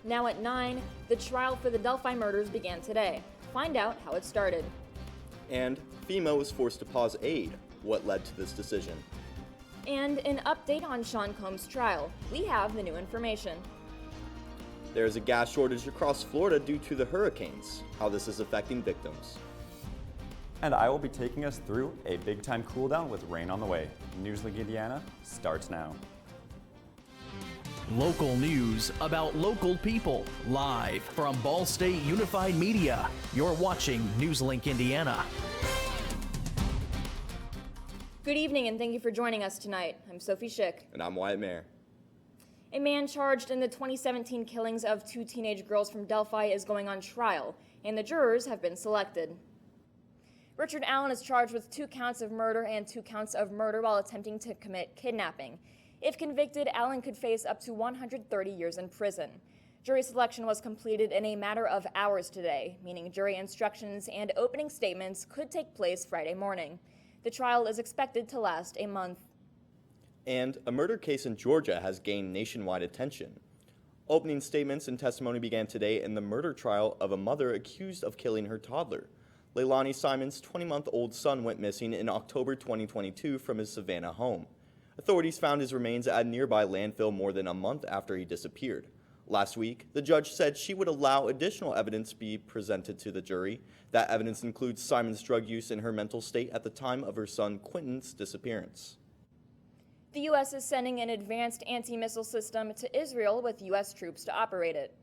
Now at 9, the trial for the Delphi murders began today. Find out how it started. And FEMA was forced to pause aid. What led to this decision? And an update on Sean Combs' trial. We have the new information. There is a gas shortage across Florida due to the hurricanes. How this is affecting victims. And I will be taking us through a big-time cool-down with rain on the way. NewsLink Indiana starts now. Local news about local people, live from Ball State Unified Media. You're watching NewsLink Indiana. Good evening and thank you for joining us tonight. I'm Sophie Schick. And I'm Wyatt Mayer. A man charged in the 2017 killings of 2 teenage girls from Delphi is going on trial, and the jurors have been selected. Richard Allen is charged with 2 counts of murder and 2 counts of murder while attempting to commit kidnapping. If convicted, Allen could face up to 130 years in prison. Jury selection was completed in a matter of hours today, meaning jury instructions and opening statements could take place Friday morning. The trial is expected to last a month. And a murder case in Georgia has gained nationwide attention. Opening statements and testimony began today in the murder trial of a mother accused of killing her toddler. Leilani Simon's 20-month-old son went missing in October 2022 from his Savannah home. Authorities found his remains at a nearby landfill more than a month after he disappeared. Last week, the judge said she would allow additional evidence be presented to the jury. That evidence includes Simon's drug use and her mental state at the time of her son Quentin's disappearance. The U.S. is sending an advanced anti-missile system to Israel with U.S. troops to operate it.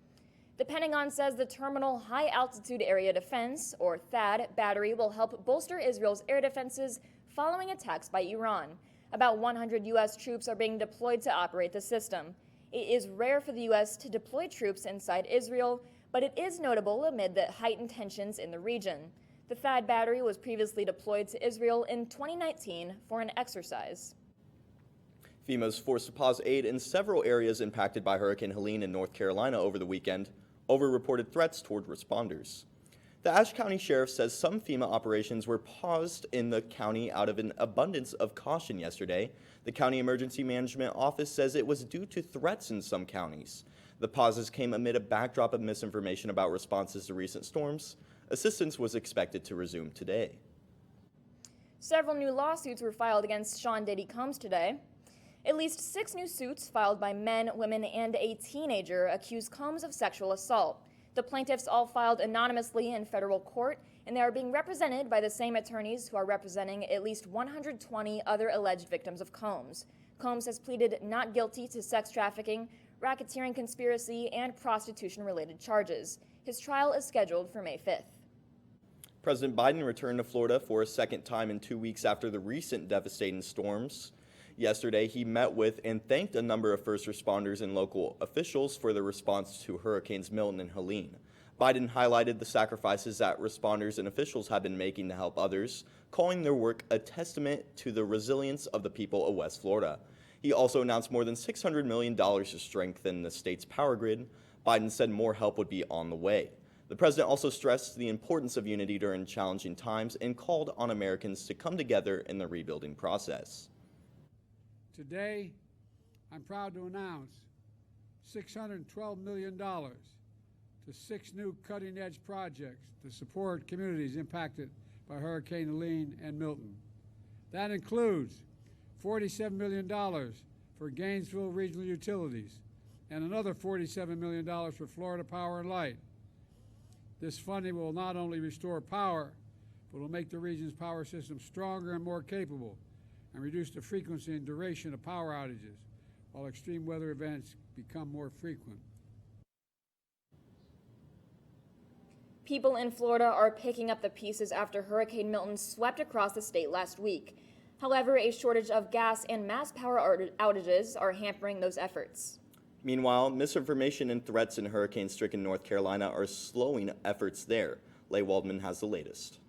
The Pentagon says the Terminal High Altitude Area Defense, or THAAD, battery will help bolster Israel's air defenses following attacks by Iran. About 100 U.S. troops are being deployed to operate the system. It is rare for the U.S. to deploy troops inside Israel, but it is notable amid the heightened tensions in the region. The THAAD battery was previously deployed to Israel in 2019 for an exercise. FEMA is forced to pause aid in several areas impacted by Hurricane Helene in North Carolina over the weekend, over reported threats toward responders. The Ashe County Sheriff says some FEMA operations were paused in the county out of an abundance of caution yesterday. The County Emergency Management Office says it was due to threats in some counties. The pauses came amid a backdrop of misinformation about responses to recent storms. Assistance was expected to resume today. Several new lawsuits were filed against Sean Diddy Combs today. At least 6 new suits filed by men, women, and a teenager accuse Combs of sexual assault. The plaintiffs all filed anonymously in federal court, and they are being represented by the same attorneys who are representing at least 120 other alleged victims of Combs. Combs has pleaded not guilty to sex trafficking, racketeering conspiracy, and prostitution-related charges. His trial is scheduled for May 5th. President Biden returned to Florida for a second time in 2 weeks after the recent devastating storms. Yesterday, he met with and thanked a number of first responders and local officials for their response to Hurricanes Milton and Helene. Biden highlighted the sacrifices that responders and officials have been making to help others, calling their work a testament to the resilience of the people of West Florida. He also announced more than $600 million to strengthen the state's power grid. Biden said more help would be on the way. The president also stressed the importance of unity during challenging times and called on Americans to come together in the rebuilding process. Today, I'm proud to announce $612 million to 6 new cutting-edge projects to support communities impacted by Hurricane Helene and Milton. That includes $47 million for Gainesville Regional Utilities and another $47 million for Florida Power and Light. This funding will not only restore power, but will make the region's power system stronger and more capable, and reduce the frequency and duration of power outages while extreme weather events become more frequent. People in Florida are picking up the pieces after Hurricane Milton swept across the state last week. However, a shortage of gas and mass power outages are hampering those efforts. Meanwhile, misinformation and threats in hurricane-stricken North Carolina are slowing efforts there. Leigh Waldman has the latest.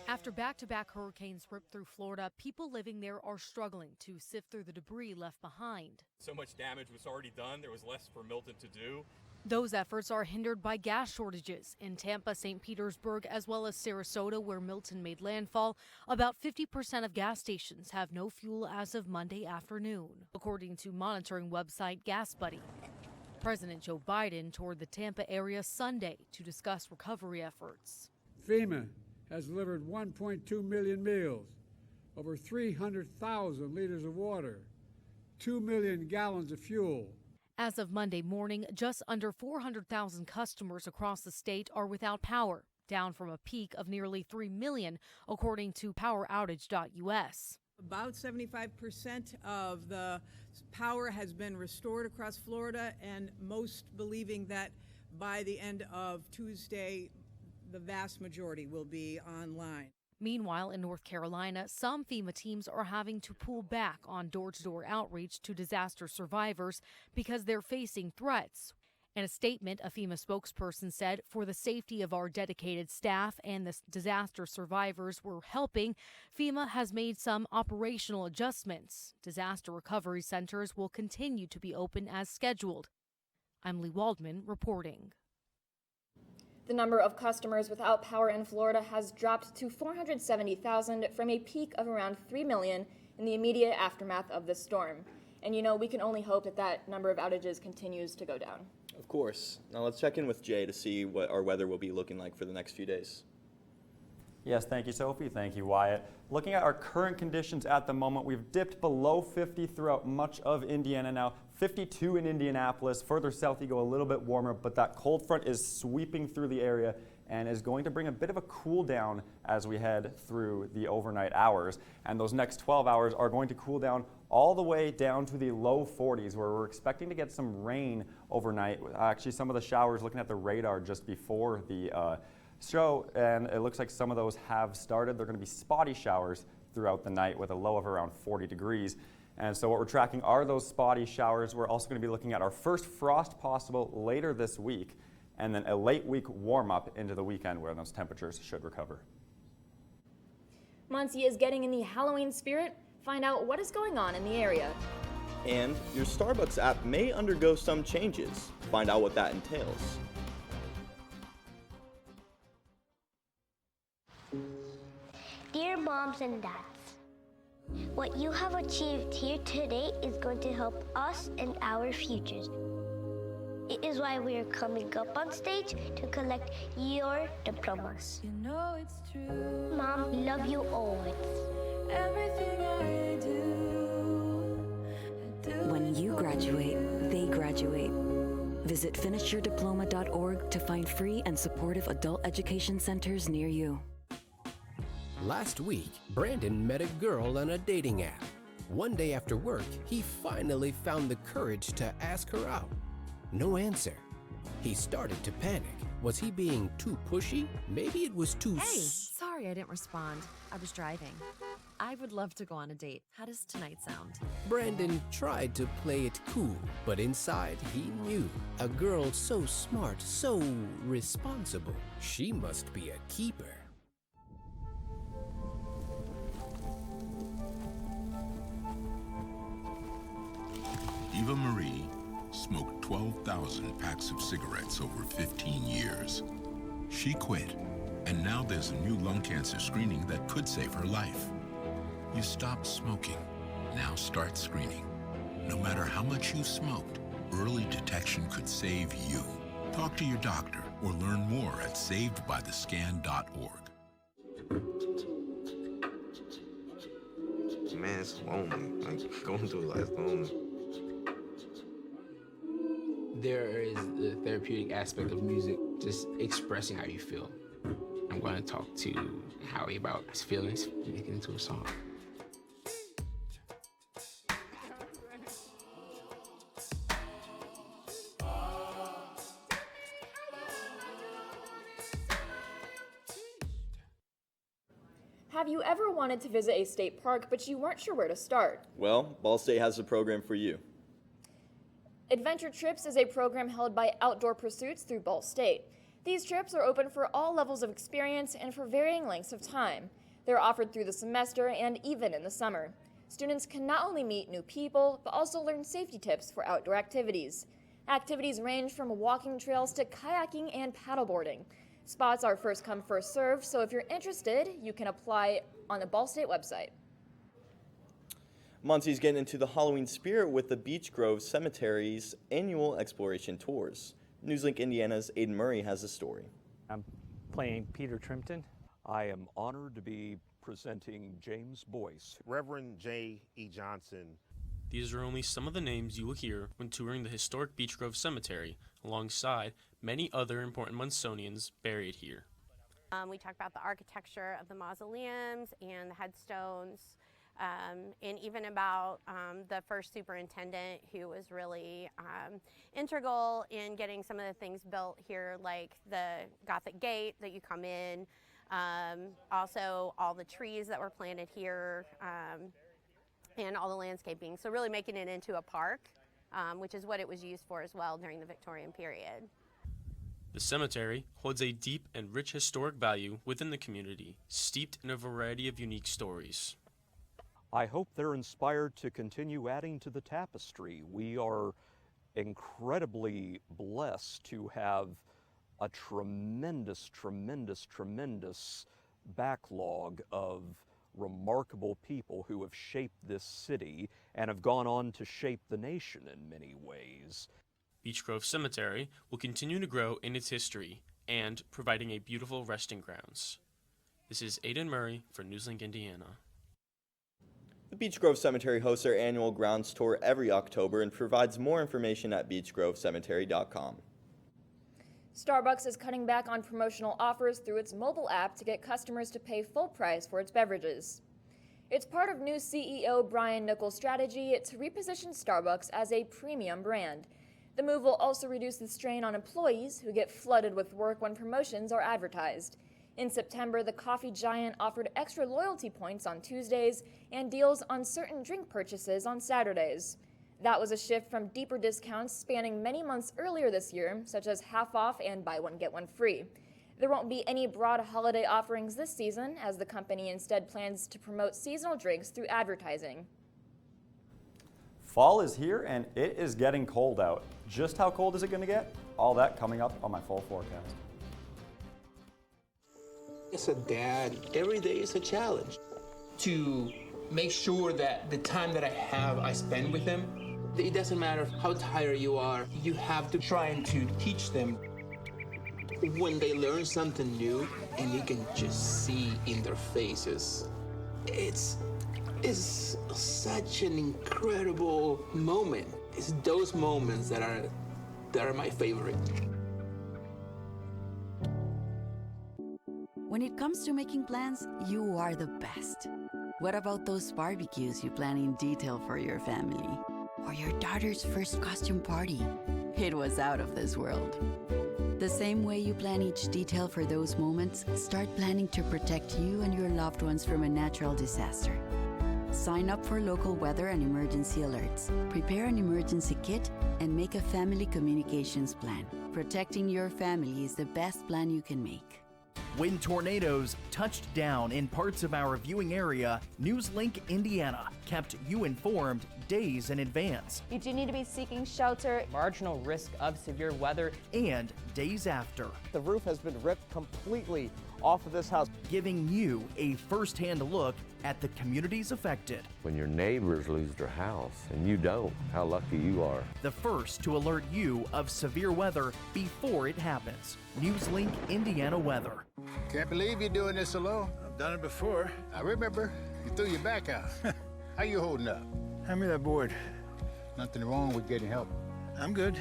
After back-to-back hurricanes ripped through Florida, people living there are struggling to sift through the debris left behind. So much damage was already done, there was less for Milton to do. Those efforts are hindered by gas shortages. In Tampa, St. Petersburg, as well as Sarasota, where Milton made landfall, about 50% of gas stations have no fuel as of Monday afternoon, according to monitoring website GasBuddy. President Joe Biden toured the Tampa area Sunday to discuss recovery efforts. FEMA has delivered 1.2 million meals, over 300,000 liters of water, 2 million gallons of fuel. As of Monday morning, just under 400,000 customers across the state are without power, down from a peak of nearly 3 million, according to poweroutage.us. About 75% of the power has been restored across Florida, and most believing that by the end of Tuesday, the vast majority will be online. Meanwhile, in North Carolina, some FEMA teams are having to pull back on door-to-door outreach to disaster survivors because they're facing threats. In a statement, a FEMA spokesperson said, "For the safety of our dedicated staff and the disaster survivors we're helping, FEMA has made some operational adjustments. Disaster recovery centers will continue to be open as scheduled." I'm Lee Waldman reporting. The number of customers without power in Florida has dropped to 470,000 from a peak of around 3 million in the immediate aftermath of the storm. And we can only hope that that number of outages continues to go down. Of course. Now let's check in with Jay to see what our weather will be looking like for the next few days. Yes, thank you, Sophie. Thank you, Wyatt. Looking at our current conditions at the moment, we've dipped below 50 throughout much of Indiana now. 52 in Indianapolis. Further south, you go a little bit warmer, but that cold front is sweeping through the area and is going to bring a bit of a cool down as we head through the overnight hours. And those next 12 hours are going to cool down all the way down to the low 40s, where we're expecting to get some rain overnight. Actually, some of the showers, looking at the radar just before the show, and it looks like some of those have started. They're going to be spotty showers throughout the night with a low of around 40 degrees. And so what we're tracking are those spotty showers. We're also going to be looking at our first frost possible later this week, and then a late week warm up into the weekend where those temperatures should recover. Muncie is getting in the Halloween spirit. Find out what is going on in the area. And your Starbucks app may undergo some changes. Find out what that entails. Dear moms and dads, what you have achieved here today is going to help us and our futures. It is why we are coming up on stage to collect your diplomas. You know it's true. Mom, we love you always. Everything I do. When you graduate, they graduate. Visit finishyourdiploma.org to find free and supportive adult education centers near you. Last week, Brandon met a girl on a dating app. One day after work, he finally found the courage to ask her out. No answer. He started to panic. Was he being too pushy? Maybe it was too... Hey, sorry I didn't respond. I was driving. I would love to go on a date. How does tonight sound? Brandon tried to play it cool, but inside he knew. A girl so smart, so responsible. She must be a keeper. Eva Marie smoked 12,000 packs of cigarettes over 15 years. She quit, and now there's a new lung cancer screening that could save her life. You stopped smoking, now start screening. No matter how much you smoked, early detection could save you. Talk to your doctor or learn more at savedbythescan.org. Man, it's lonely. Like, going through life lonely. There is the therapeutic aspect of music, just expressing how you feel. I'm going to talk to Howie about his feelings, make it into a song. Have you ever wanted to visit a state park, but you weren't sure where to start? Well, Ball State has a program for you. Adventure Trips is a program held by Outdoor Pursuits through Ball State. These trips are open for all levels of experience and for varying lengths of time. They're offered through the semester and even in the summer. Students can not only meet new people, but also learn safety tips for outdoor activities. Activities range from walking trails to kayaking and paddleboarding. Spots are first come, first served, so if you're interested, you can apply on the Ball State website. Muncie's getting into the Halloween spirit with the Beech Grove Cemetery's annual exploration tours. NewsLink Indiana's Aiden Murray has the story. I'm playing Peter Trimpton. I am honored to be presenting James Boyce. Reverend J. E. Johnson. These are only some of the names you will hear when touring the historic Beech Grove Cemetery, alongside many other important Munsonians buried here. We talk about the architecture of the mausoleums and the headstones, and even about the first superintendent, who was really integral in getting some of the things built here, like the Gothic gate that you come in, also all the trees that were planted here, and all the landscaping. So really making it into a park, which is what it was used for as well during the Victorian period. The cemetery holds a deep and rich historic value within the community, steeped in a variety of unique stories. I hope they're inspired to continue adding to the tapestry. We are incredibly blessed to have a tremendous backlog of remarkable people who have shaped this city and have gone on to shape the nation in many ways. Beech Grove Cemetery will continue to grow in its history and providing a beautiful resting grounds. This is Aiden Murray for NewsLink Indiana. The Beech Grove Cemetery hosts their annual grounds tour every October and provides more information at beechgrovecemetery.com. Starbucks is cutting back on promotional offers through its mobile app to get customers to pay full price for its beverages. It's part of new CEO Brian Nichols' strategy to reposition Starbucks as a premium brand. The move will also reduce the strain on employees who get flooded with work when promotions are advertised. In September, the coffee giant offered extra loyalty points on Tuesdays and deals on certain drink purchases on Saturdays. That was a shift from deeper discounts spanning many months earlier this year, such as half off and buy one get one free. There won't be any broad holiday offerings this season, as the company instead plans to promote seasonal drinks through advertising. Fall is here and it is getting cold out. Just how cold is it going to get? All that coming up on my fall forecast. As a dad, every day is a challenge. To make sure that the time that I spend with them, it doesn't matter how tired you are, you have to try and to teach them. When they learn something new and you can just see in their faces, it's such an incredible moment. It's those moments that are my favorite. When it comes to making plans, you are the best. What about those barbecues you plan in detail for your family? Or your daughter's first costume party? It was out of this world. The same way you plan each detail for those moments, start planning to protect you and your loved ones from a natural disaster. Sign up for local weather and emergency alerts. Prepare an emergency kit and make a family communications plan. Protecting your family is the best plan you can make. When tornadoes touched down in parts of our viewing area, NewsLink Indiana kept you informed days in advance. You do need to be seeking shelter. Marginal risk of severe weather. And days after. The roof has been ripped completely off of this house. Giving you a first-hand look at the communities affected. When your neighbors lose their house and you don't, how lucky you are. The first to alert you of severe weather before it happens. NewsLink Indiana Weather. Can't believe you're doing this alone. I've done it before. I remember you threw your back out. How you holding up? Hand me that board. Nothing wrong with getting help. I'm good.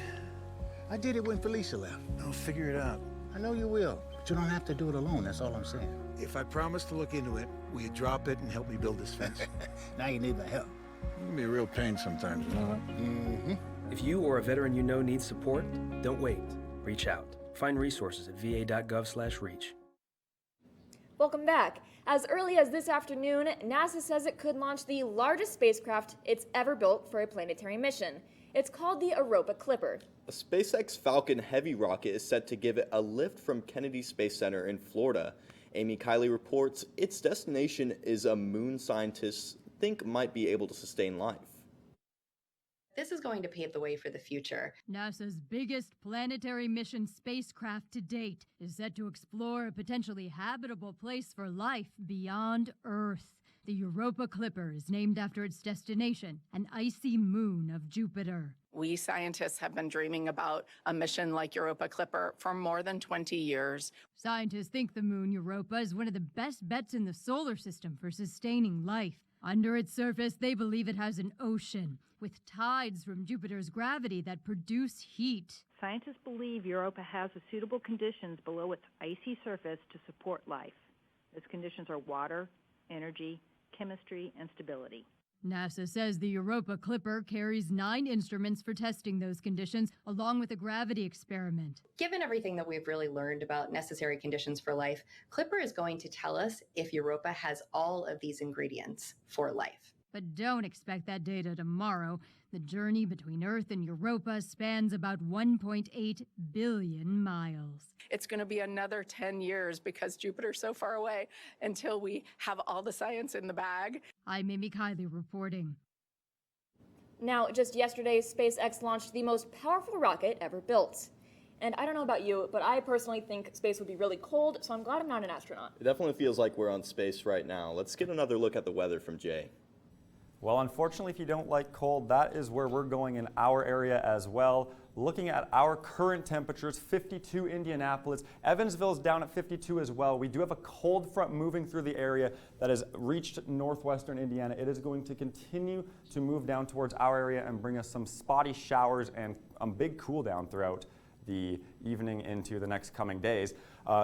I did it when Felicia left. I'll figure it out. I know you will, but you don't have to do it alone. That's all I'm saying. If I promise to look into it, will you drop it and help me build this fence? Now you need my help. It can be a real pain sometimes, you know that? Mm-hmm. If you or a veteran you know needs support, don't wait. Reach out. Find resources at va.gov/reach. Welcome back. As early as this afternoon, NASA says it could launch the largest spacecraft it's ever built for a planetary mission. It's called the Europa Clipper. A SpaceX Falcon Heavy rocket is set to give it a lift from Kennedy Space Center in Florida. Amy Kiley reports its destination is a moon scientists think might be able to sustain life. This is going to pave the way for the future. NASA's biggest planetary mission spacecraft to date is set to explore a potentially habitable place for life beyond Earth. The Europa Clipper is named after its destination, an icy moon of Jupiter. We scientists have been dreaming about a mission like Europa Clipper for more than 20 years. Scientists think the moon Europa is one of the best bets in the solar system for sustaining life. Under its surface, they believe it has an ocean, with tides from Jupiter's gravity that produce heat. Scientists believe Europa has the suitable conditions below its icy surface to support life. Those conditions are water, energy, chemistry, and stability. NASA says the Europa Clipper carries 9 instruments for testing those conditions, along with a gravity experiment. Given everything that we've really learned about necessary conditions for life, Clipper is going to tell us if Europa has all of these ingredients for life. But don't expect that data tomorrow. The journey between Earth and Europa spans about 1.8 billion miles. It's going to be another 10 years because Jupiter's so far away until we have all the science in the bag. I'm Amy Kiley reporting. Now, just yesterday, SpaceX launched the most powerful rocket ever built. And I don't know about you, but I personally think space would be really cold, so I'm glad I'm not an astronaut. It definitely feels like we're on space right now. Let's get another look at the weather from Jay. Well, unfortunately, if you don't like cold, that is where we're going in our area as well. Looking at our current temperatures, 52 Indianapolis. Evansville's down at 52 as well. We do have a cold front moving through the area that has reached northwestern Indiana. It is going to continue to move down towards our area and bring us some spotty showers and a big cool down throughout the evening into the next coming days.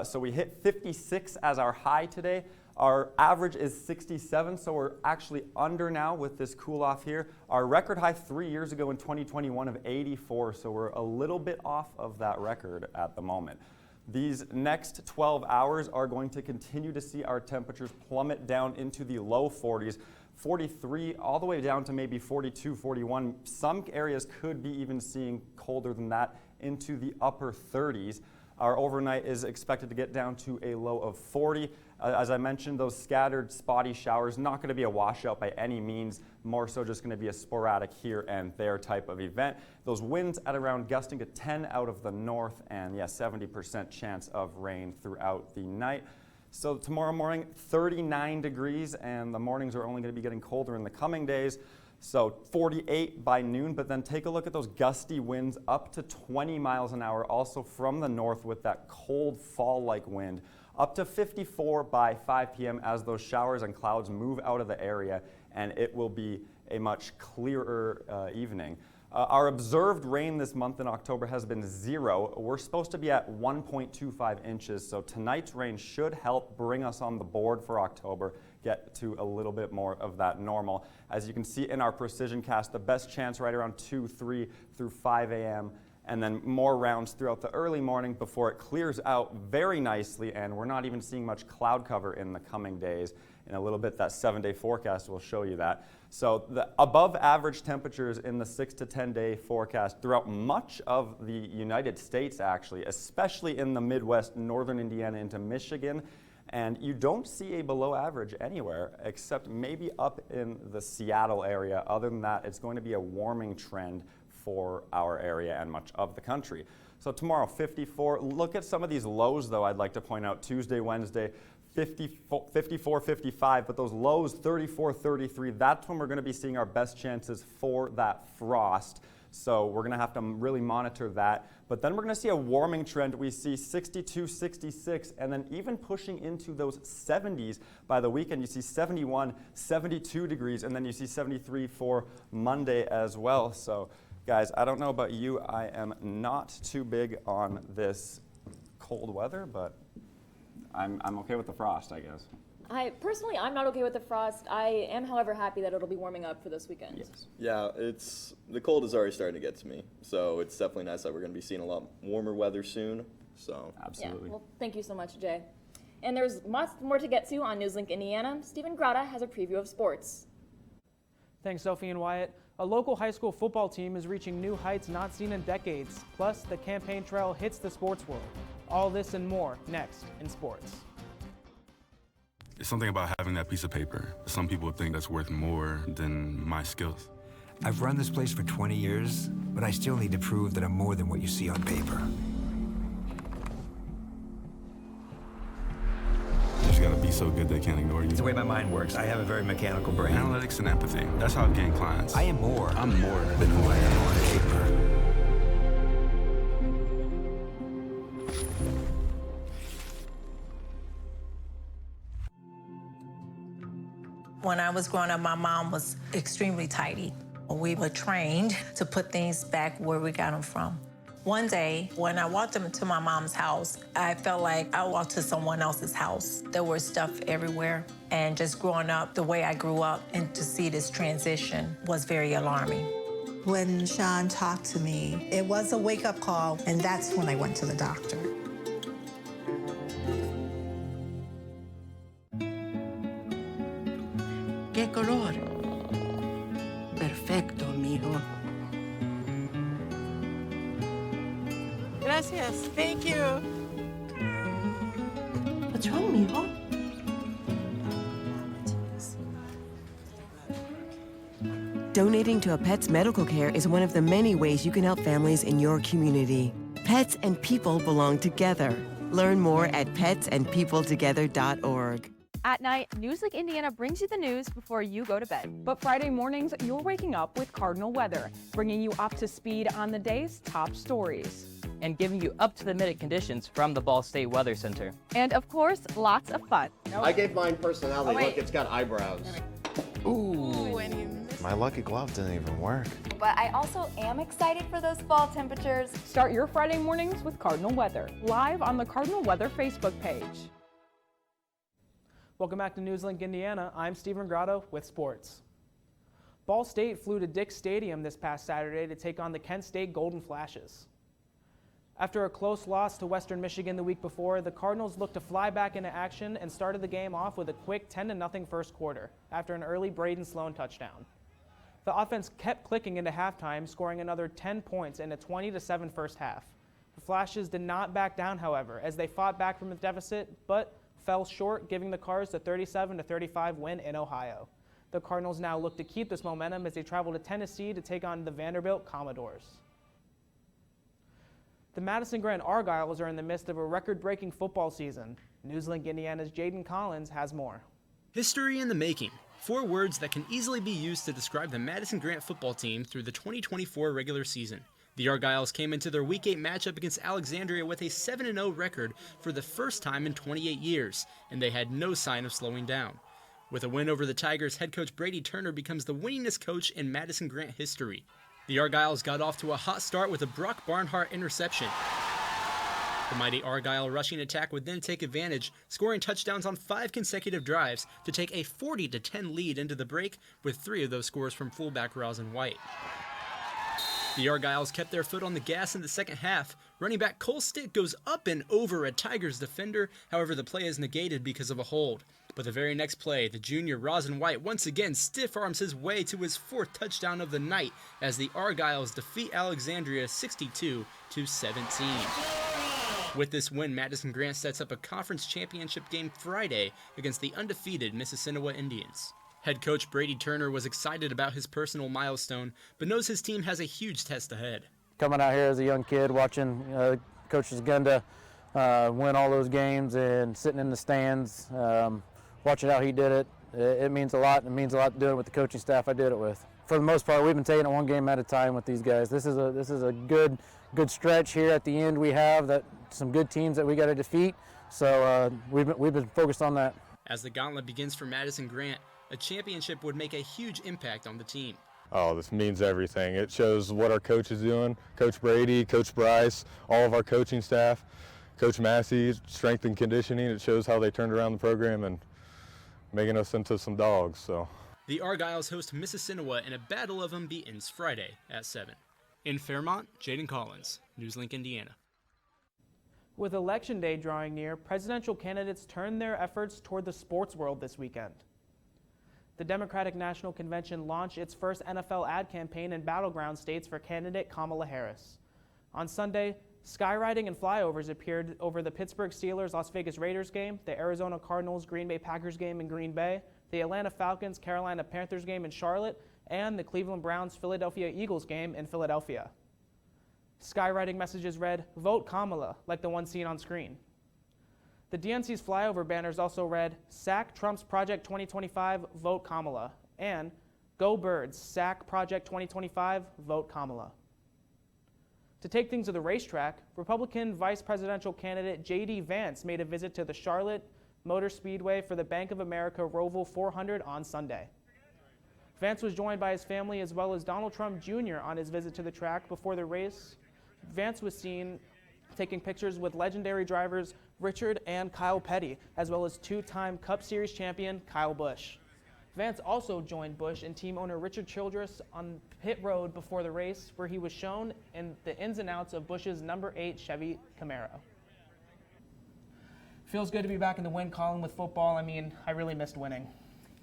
So we hit 56 as our high today. Our average is 67, so we're actually under now with this cool off here. Our record high 3 years ago in 2021 of 84, so we're a little bit off of that record at the moment. These next 12 hours are going to continue to see our temperatures plummet down into the low 40s, 43 all the way down to maybe 42, 41. Some areas could be even seeing colder than that into the upper 30s. Our overnight is expected to get down to a low of 40. As I mentioned, those scattered spotty showers, not going to be a washout by any means, more so just going to be a sporadic here and there type of event. Those winds at around gusting to 10 out of the north and 70% chance of rain throughout the night. So tomorrow morning, 39 degrees, and the mornings are only going to be getting colder in the coming days. So 48 by noon, but then take a look at those gusty winds up to 20 miles an hour, also from the north with that cold fall-like wind, up to 54 by 5 p.m. as those showers and clouds move out of the area, and it will be a much clearer evening. Our observed rain this month in October has been 0. We're supposed to be at 1.25 inches, so tonight's rain should help bring us on the board for October, get to a little bit more of that normal. As you can see in our precision cast, the best chance right around 2, 3 through 5 a.m., and then more rounds throughout the early morning before it clears out very nicely, and we're not even seeing much cloud cover in the coming days. In a little bit, that 7-day forecast will show you that. So the above average temperatures in the 6 to 10 day forecast throughout much of the United States, actually, especially in the Midwest, northern Indiana into Michigan. And you don't see a below average anywhere except maybe up in the Seattle area. Other than that, it's going to be a warming trend for our area and much of the country. So tomorrow, 54. Look at some of these lows, though, I'd like to point out. Tuesday, Wednesday, 54, 55, but those lows, 34, 33, that's when we're going to be seeing our best chances for that frost. So we're going to have to really monitor that. But then we're going to see a warming trend. We see 62, 66, and then even pushing into those 70s by the weekend. You see 71, 72 degrees, and then you see 73 for Monday as well. So guys, I don't know about you. I am not too big on this cold weather, but I'm okay with the frost, I guess. I'm not okay with the frost. I am, however, happy that it'll be warming up for this weekend. Yes. Yeah, the cold is already starting to get to me. So it's definitely nice that we're going to be seeing a lot warmer weather soon. So absolutely. Yeah, well, thank you so much, Jay. And there's lots more to get to on NewsLink Indiana. Stephen Grata has a preview of sports. Thanks, Sophie and Wyatt. A local high school football team is reaching new heights not seen in decades. Plus, the campaign trail hits the sports world. All this and more next in sports. It's something about having that piece of paper. Some people think that's worth more than my skills. I've run this place for 20 years, but I still need to prove that I'm more than what you see on paper. There's gotta be so good they can't ignore you. It's the way my mind works. I have a very mechanical brain. Analytics and empathy. That's how I've gained clients. I am more. I'm more than who I am on paper. When I was growing up, my mom was extremely tidy. We were trained to put things back where we got them from. One day, when I walked into my mom's house, I felt like I walked to someone else's house. There was stuff everywhere, and just growing up the way I grew up, and to see this transition was very alarming. When Sean talked to me, it was a wake-up call, and that's when I went to the doctor. ¿Qué color? Perfecto, mijo. Gracias. Thank you. What's wrong, mijo? Donating to a pet's medical care is one of the many ways you can help families in your community. Pets and people belong together. Learn more at petsandpeopletogether.org. At night, NewsLink Indiana brings you the news before you go to bed. But Friday mornings, you're waking up with Cardinal Weather, bringing you up to speed on the day's top stories. And giving you up-to-the-minute conditions from the Ball State Weather Center. And of course, lots of fun. I gave mine personality. Oh, look, it's got eyebrows. Ooh. My lucky glove didn't even work. But I also am excited for those fall temperatures. Start your Friday mornings with Cardinal Weather, live on the Cardinal Weather Facebook page. Welcome back to NewsLink Indiana. I'm Stephen Grotto with sports. Ball State flew to Dick's Stadium this past Saturday to take on the Kent State Golden Flashes. After a close loss to Western Michigan the week before, the Cardinals looked to fly back into action and started the game off with a quick 10-0 first quarter after an early Braden Sloan touchdown. The offense kept clicking into halftime, scoring another 10 points in a 20-7 first half. The Flashes did not back down, however, as they fought back from the deficit, but fell short, giving the Cards the 37-35 win in Ohio. The Cardinals now look to keep this momentum as they travel to Tennessee to take on the Vanderbilt Commodores. The Madison Grant Argyles are in the midst of a record-breaking football season. NewsLink Indiana's Jaden Collins has more. History in the making. 4 words that can easily be used to describe the Madison Grant football team through the 2024 regular season. The Argyles came into their Week 8 matchup against Alexandria with a 7-0 record for the first time in 28 years, and they had no sign of slowing down. With a win over the Tigers, head coach Brady Turner becomes the winningest coach in Madison Grant history. The Argyles got off to a hot start with a Brock Barnhart interception. The mighty Argyle rushing attack would then take advantage, scoring touchdowns on 5 consecutive drives to take a 40-10 lead into the break, with 3 of those scores from fullback Rosin White. The Argyles kept their foot on the gas in the second half. Running back Cole Stitt goes up and over a Tigers defender, however the play is negated because of a hold. But the very next play, the junior Rosin White once again stiff arms his way to his 4th touchdown of the night as the Argyles defeat Alexandria 62-17. With this win, Madison Grant sets up a conference championship game Friday against the undefeated Mississinawa Indians. Head coach Brady Turner was excited about his personal milestone, but knows his team has a huge test ahead. Coming out here as a young kid, watching Coach Gunda win all those games and sitting in the stands, watching how he did it, it means a lot. It means a lot doing it with the coaching staff I did it with. For the most part, we've been taking it one game at a time with these guys. This is a good stretch here at the end. We have some good teams that we got to defeat, so we've been focused on that. As the gauntlet begins for Madison Grant, a championship would make a huge impact on the team. Oh, this means everything. It shows what our coach is doing. Coach Brady, Coach Bryce, all of our coaching staff, Coach Massey, strength and conditioning. It shows how they turned around the program and making us into some dogs. So the Argyles host Mississinawa in a battle of unbeatens Friday at 7. In Fairmont, Jaden Collins, NewsLink Indiana. With Election Day drawing near, presidential candidates turn their efforts toward the sports world this weekend. The Democratic National Convention launched its first NFL ad campaign in battleground states for candidate Kamala Harris. On Sunday, skywriting and flyovers appeared over the Pittsburgh Steelers Las Vegas Raiders game, the Arizona Cardinals Green Bay Packers game in Green Bay, the Atlanta Falcons Carolina Panthers game in Charlotte, and the Cleveland Browns Philadelphia Eagles game in Philadelphia. Skywriting messages read, "Vote Kamala," like the one seen on screen. The DNC's flyover banners also read, "Sack Trump's Project 2025, vote Kamala," and "Go Birds, Sack Project 2025, vote Kamala." To take things to the racetrack, Republican vice presidential candidate J.D. Vance made a visit to the Charlotte Motor Speedway for the Bank of America Roval 400 on Sunday. Vance was joined by his family as well as Donald Trump Jr. on his visit to the track before the race. Vance was seen taking pictures with legendary drivers Richard and Kyle Petty, as well as two-time Cup Series champion Kyle Busch. Vance also joined Busch and team owner Richard Childress on pit road before the race, where he was shown in the ins and outs of Busch's number 8 Chevy Camaro. Feels good to be back in the win column with football. I mean, I really missed winning.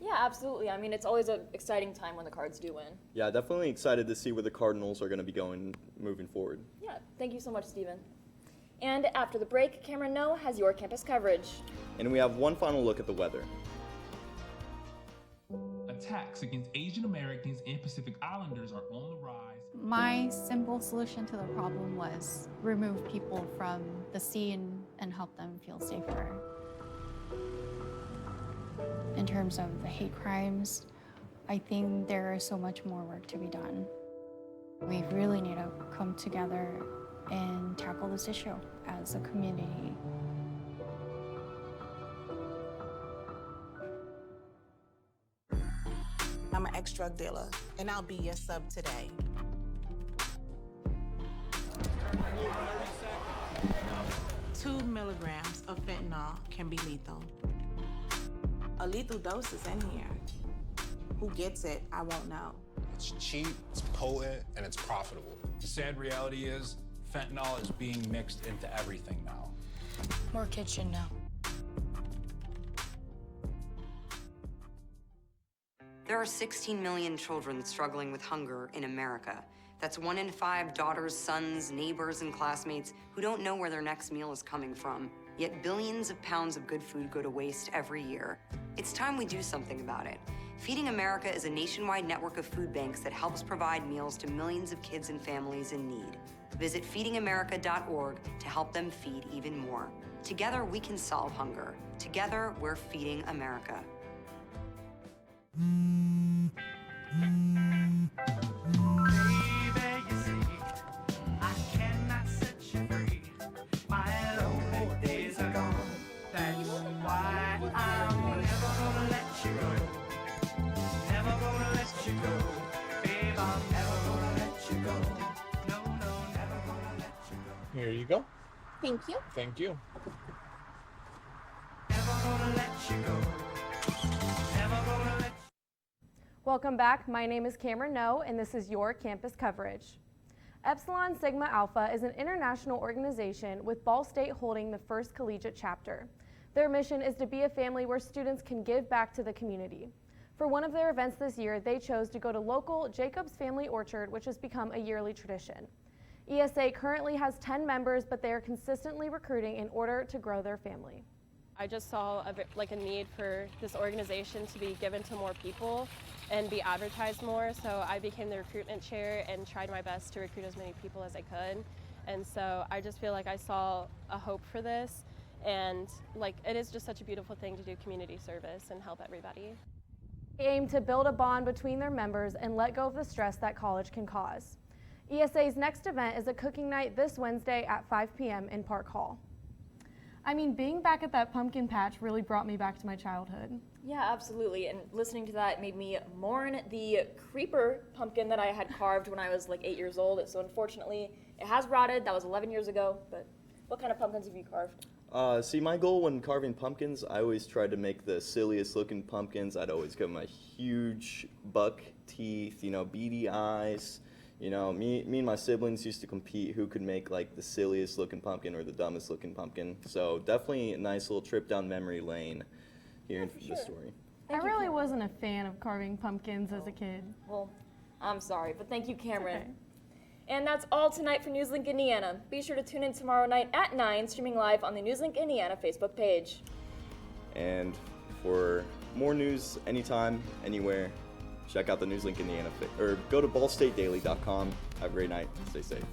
Yeah, absolutely. I mean, it's always an exciting time when the Cards do win. Yeah, definitely excited to see where the Cardinals are going to be going moving forward. Yeah, thank you so much, Stephen. And after the break, Cameron No has your campus coverage. And we have one final look at the weather. Attacks against Asian Americans and Pacific Islanders are on the rise. My simple solution to the problem was remove people from the scene and help them feel safer. In terms of the hate crimes, I think there is so much more work to be done. We really need to come together and tackle this issue as a community. I'm an ex-drug dealer, and I'll be your sub today. Two milligrams of fentanyl can be lethal. A lethal dose is in here. Who gets it, I won't know. It's cheap, it's potent, and it's profitable. The sad reality is, fentanyl is being mixed into everything now. More kids should know. There are 16 million children struggling with hunger in America. That's 1 in 5 daughters, sons, neighbors, and classmates who don't know where their next meal is coming from. Yet billions of pounds of good food go to waste every year. It's time we do something about it. Feeding America is a nationwide network of food banks that helps provide meals to millions of kids and families in need. Visit feedingamerica.org to help them feed even more. Together, we can solve hunger. Together, we're feeding America. Here you go. Thank you. Thank you. Welcome back. My name is Cameron No, and this is your campus coverage. Epsilon Sigma Alpha is an international organization with Ball State holding the first collegiate chapter. Their mission is to be a family where students can give back to the community. For one of their events this year, they chose to go to local Jacob's Family Orchard, which has become a yearly tradition. ESA currently has 10 members, but they are consistently recruiting in order to grow their family. I just saw a need for this organization to be given to more people and be advertised more, so I became the recruitment chair and tried my best to recruit as many people as I could. And so I just feel like I saw a hope for this, and it is just such a beautiful thing to do community service and help everybody. They aim to build a bond between their members and let go of the stress that college can cause. ESA's next event is a cooking night this Wednesday at 5 p.m. in Park Hall. I mean, being back at that pumpkin patch really brought me back to my childhood. Yeah, absolutely. And listening to that made me mourn the creeper pumpkin that I had carved when I was 8 years old. So unfortunately, it has rotted. That was 11 years ago. But what kind of pumpkins have you carved? See, my goal when carving pumpkins, I always tried to make the silliest looking pumpkins. I'd always give them a huge buck teeth, beady eyes. Me and my siblings used to compete who could make the silliest looking pumpkin or the dumbest looking pumpkin. So definitely a nice little trip down memory lane here in the story. I really wasn't a fan of carving pumpkins as a kid. Well, I'm sorry, but thank you, Cameron. Okay. And that's all tonight for NewsLink Indiana. Be sure to tune in tomorrow night at 9, streaming live on the NewsLink Indiana Facebook page. And for more news anytime, anywhere, check out the NewsLink Indiana, or go to ballstatedaily.com. Have a great night. Stay safe.